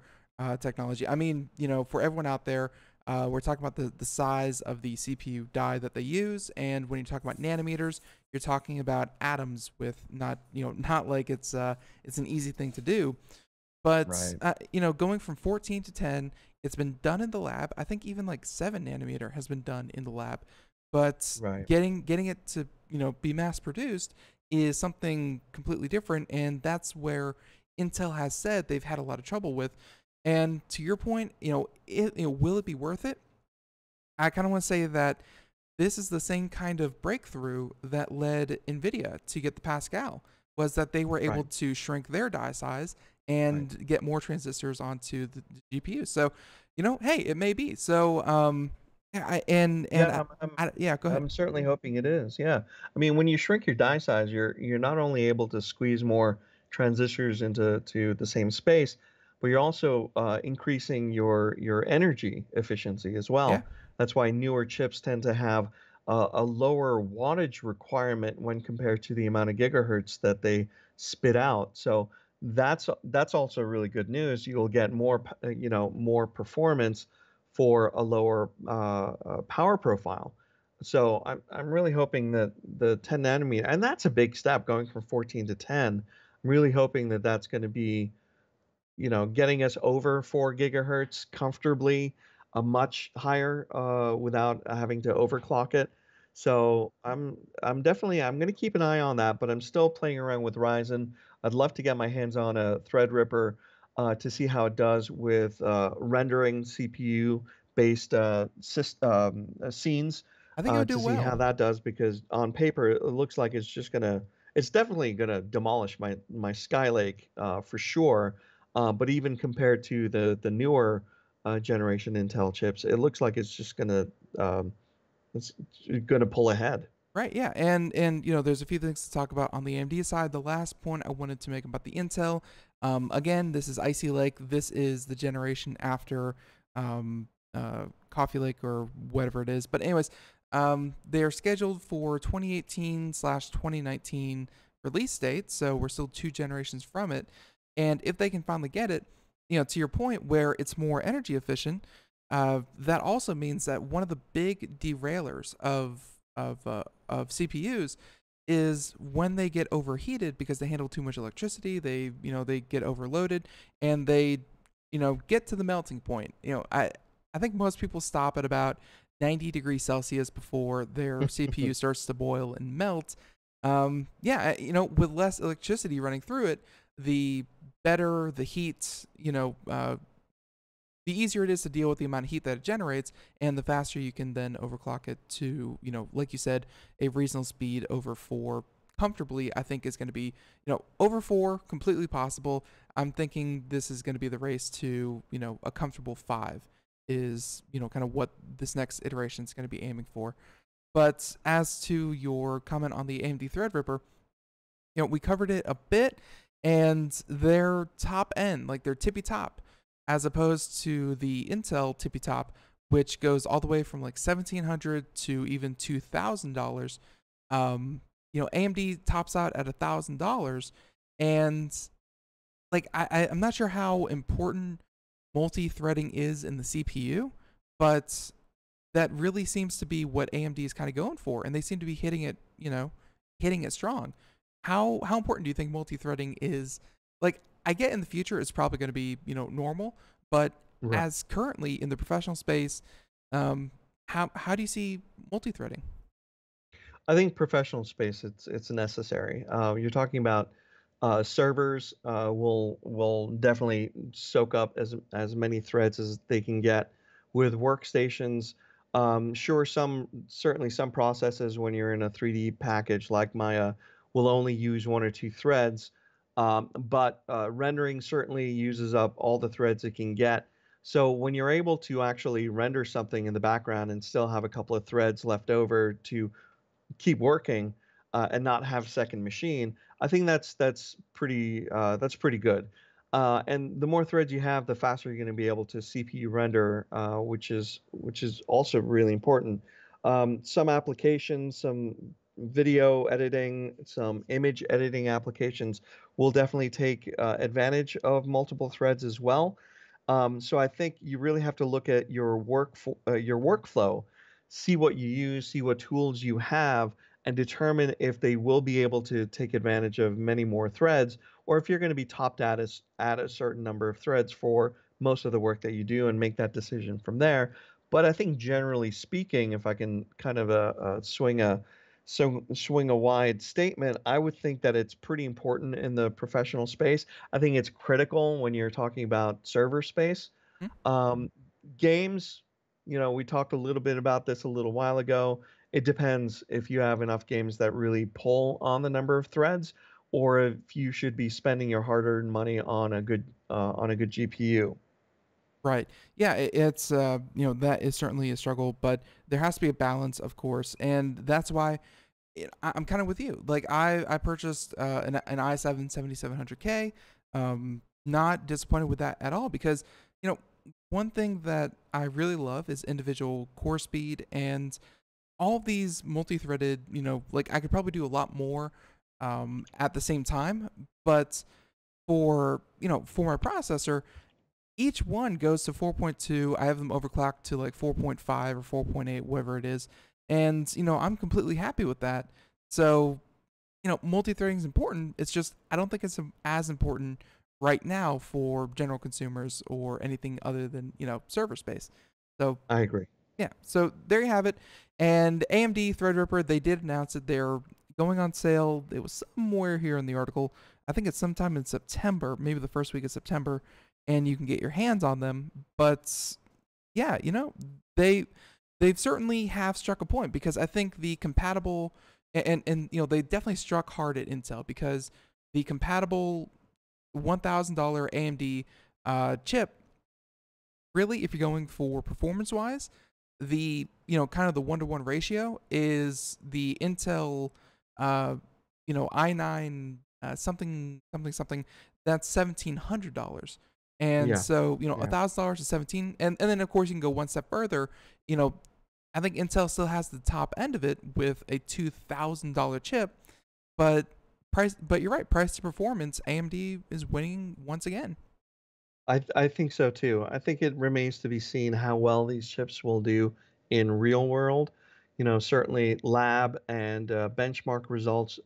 technology, I mean, for everyone out there, we're talking about the size of the CPU die that they use, and when you talk about nanometers, you're talking about atoms with not like it's an easy thing to do. But Right. going from 14 to 10, it's been done in the lab. I think even like 7 nanometer has been done in the lab. But Right. getting it to be mass produced is something completely different, and that's where Intel has said they've had a lot of trouble with. And to your point, will it be worth it? I kind of want to say that this is the same kind of breakthrough that led NVIDIA to get the Pascal, was that they were able Right. to shrink their die size Right. and get more transistors onto the GPU. So, hey, it may be. So, yeah, Yeah, yeah, go ahead. I'm certainly hoping it is. Yeah. I mean, when you shrink your die size, you're not only able to squeeze more transistors into the same space, but you're also increasing your energy efficiency as Yeah. well. That's why newer chips tend to have a lower wattage requirement when compared to the amount of gigahertz that they spit out. So that's also really good news. You'll get more performance for a lower power profile. So I'm really hoping that the 10 nanometer, and that's a big step going from 14 to 10. I'm really hoping that that's going to be, getting us over 4 gigahertz comfortably, a much higher without having to overclock it. So I'm going to keep an eye on that, but I'm still playing around with Ryzen. I'd love to get my hands on a Threadripper to see how it does with rendering CPU based scenes, I think it would do to see how well. that does, because on paper it looks like it's definitely gonna demolish my Skylake for sure. But even compared to the newer generation Intel chips, it looks like um, it's gonna pull ahead. Right, yeah, and there's a few things to talk about on the AMD side. The last point I wanted to make about the Intel, again, this is Icy Lake. This is the generation after Coffee Lake or whatever it is. But anyways, they are scheduled for 2018/2019 release date, so we're still 2 generations from it. And if they can finally get it, to your point, where it's more energy efficient, that also means that one of the big derailers of CPUs is when they get overheated because they handle too much electricity. They get overloaded, and they get to the melting point. I think most people stop at about 90 degrees Celsius before their CPU starts to boil and melt. Yeah, with less electricity running through it, the better the heat, the easier it is to deal with the amount of heat that it generates, and the faster you can then overclock it to, like you said, a reasonable speed over 4 comfortably. I think is going to be, over 4 completely possible. I'm thinking this is going to be the race to, a comfortable 5 is, kind of what this next iteration is going to be aiming for. But as to your comment on the AMD Threadripper, we covered it a bit, and their top end, like their tippy top, as opposed to the Intel tippy top, which goes all the way from like $1,700 to even $2,000. AMD tops out at $1,000, and like I'm not sure how important multi-threading is in the CPU, but that really seems to be what AMD is kind of going for, and they seem to be hitting it, hitting it strong. How important do you think multi-threading is? Like, I get in the future it's probably going to be, normal, but Right. as currently in the professional space, how do you see multi-threading? I think professional space, it's necessary. You're talking about servers will definitely soak up as many threads as they can get. With workstations, sure, certainly some processes when you're in a 3D package like Maya will only use 1 or 2 threads, but rendering certainly uses up all the threads it can get. So when you're able to actually render something in the background and still have a couple of threads left over to keep working and not have second machine, I think that's pretty good. And the more threads you have, the faster you're going to be able to CPU render, which is also really important. Some applications, some video editing, some image editing applications will definitely take advantage of multiple threads as well. So I think you really have to look at your workflow, see what you use, see what tools you have, and determine if they will be able to take advantage of many more threads, or if you're going to be topped at a certain number of threads for most of the work that you do, and make that decision from there. But I think generally speaking, if I can kind of swing swing a wide statement. I would think that it's pretty important in the professional space. I think it's critical when you're talking about server space. Um, Games, we talked a little bit about this a little while ago. It depends if you have enough games that really pull on the number of threads, or if you should be spending your hard-earned money on a good GPU. Right. Yeah, it's that is certainly a struggle, but there has to be a balance, of course, and that's why I'm kind of with you. Like I purchased an i7 7700K. Not disappointed with that at all because one thing that I really love is individual core speed and all of these multi-threaded. Like I could probably do a lot more at the same time, but for my processor, each one goes to 4.2. I have them overclocked to like 4.5 or 4.8, whatever it is. And, I'm completely happy with that. So, multi-threading is important. It's just, I don't think it's as important right now for general consumers or anything other than, server space. So I agree. yeah. So there you have it. And AMD Threadripper, they did announce that they're going on sale. It was somewhere here in the article. I think it's sometime in September, maybe the first week of September, and you can get your hands on them. But yeah, they've certainly have struck a point because I think the compatible and they definitely struck hard at Intel because the compatible $1,000 AMD chip, really, if you're going for performance wise, the kind of the 1-to-1 ratio is the Intel i9 something that's $1,700. And Yeah. so, Yeah. $1,000 to 17, and then of course you can go one step further. I think Intel still has the top end of it with a $2,000 chip, but you're right, price to performance, AMD is winning once again. I think so too. I think it remains to be seen how well these chips will do in real world. Certainly lab and benchmark results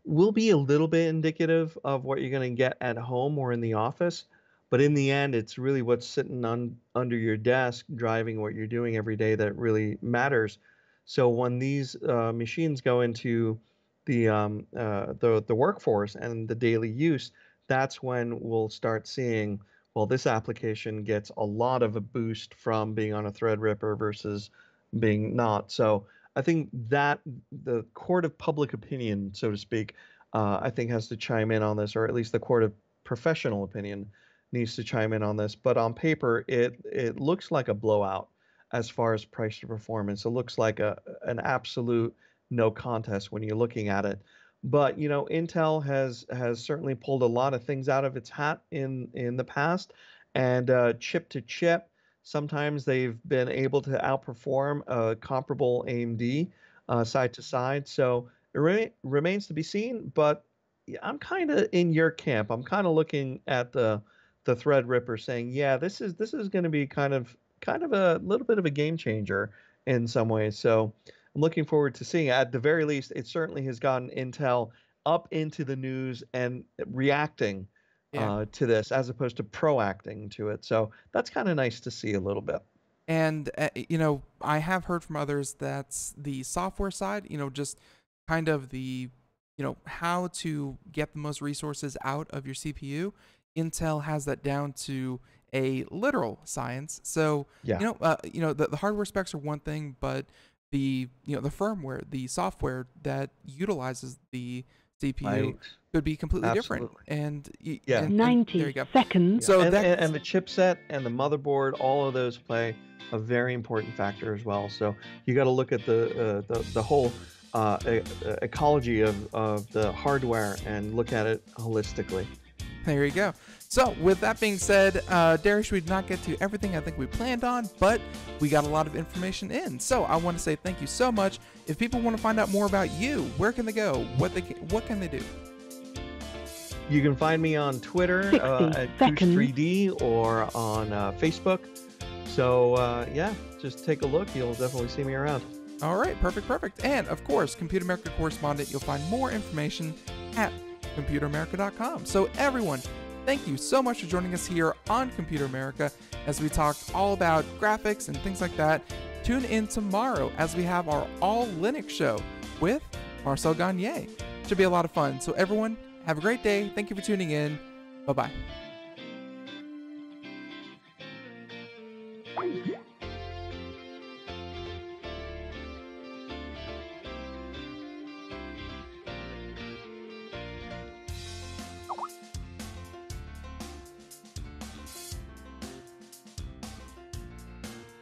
will be a little bit indicative of what you're going to get at home or in the office. But in the end, it's really what's sitting under your desk driving what you're doing every day that really matters. So when these machines go into the workforce and the daily use, that's when we'll start seeing, well, this application gets a lot of a boost from being on a Threadripper versus being not. So I think that the court of public opinion, so to speak, I think has to chime in on this, or at least the court of professional opinion needs to chime in on this. But on paper, it looks like a blowout as far as price to performance. It looks like an absolute no contest when you're looking at it. But Intel has certainly pulled a lot of things out of its hat in the past, and chip to chip, sometimes they've been able to outperform a comparable AMD side to side. So it remains to be seen. But I'm kind of in your camp. I'm kind of looking at the Threadripper, saying, yeah, this is going to be kind of a little bit of a game changer in some ways. So I'm looking forward to seeing. At the very least, it certainly has gotten Intel up into the news and reacting to this as opposed to proacting to it. So that's kind of nice to see a little bit. And I have heard from others that's the software side, just kind of the how to get the most resources out of your CPU. Intel has that down to a literal science. So Yeah. the hardware specs are one thing, but the the firmware, the software that utilizes the CPU Right. could be completely Absolutely. different. And Yeah. and there 90 you go. seconds. So And the chipset and the motherboard, all of those play a very important factor as well. So you got to look at the whole ecology of the hardware and look at it holistically. There you go. So with that being said, Dariush, we did not get to everything I think we planned on, but we got a lot of information in. So I want to say thank you so much. If people want to find out more about you, where can they go? What can they do? You can find me on Twitter 60 at seconds. Goose3D or on Facebook. So yeah, just take a look. You'll definitely see me around. All right, perfect. And of course, Computer America Correspondent, you'll find more information at computeramerica.com. So everyone, thank you so much for joining us here on Computer America as we talked all about graphics and things like that. Tune in tomorrow as we have our All Linux show with Marcel Gagne. Should be a lot of fun. So everyone, have a great day. Thank you for tuning in. Bye-bye.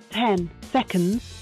Ten seconds.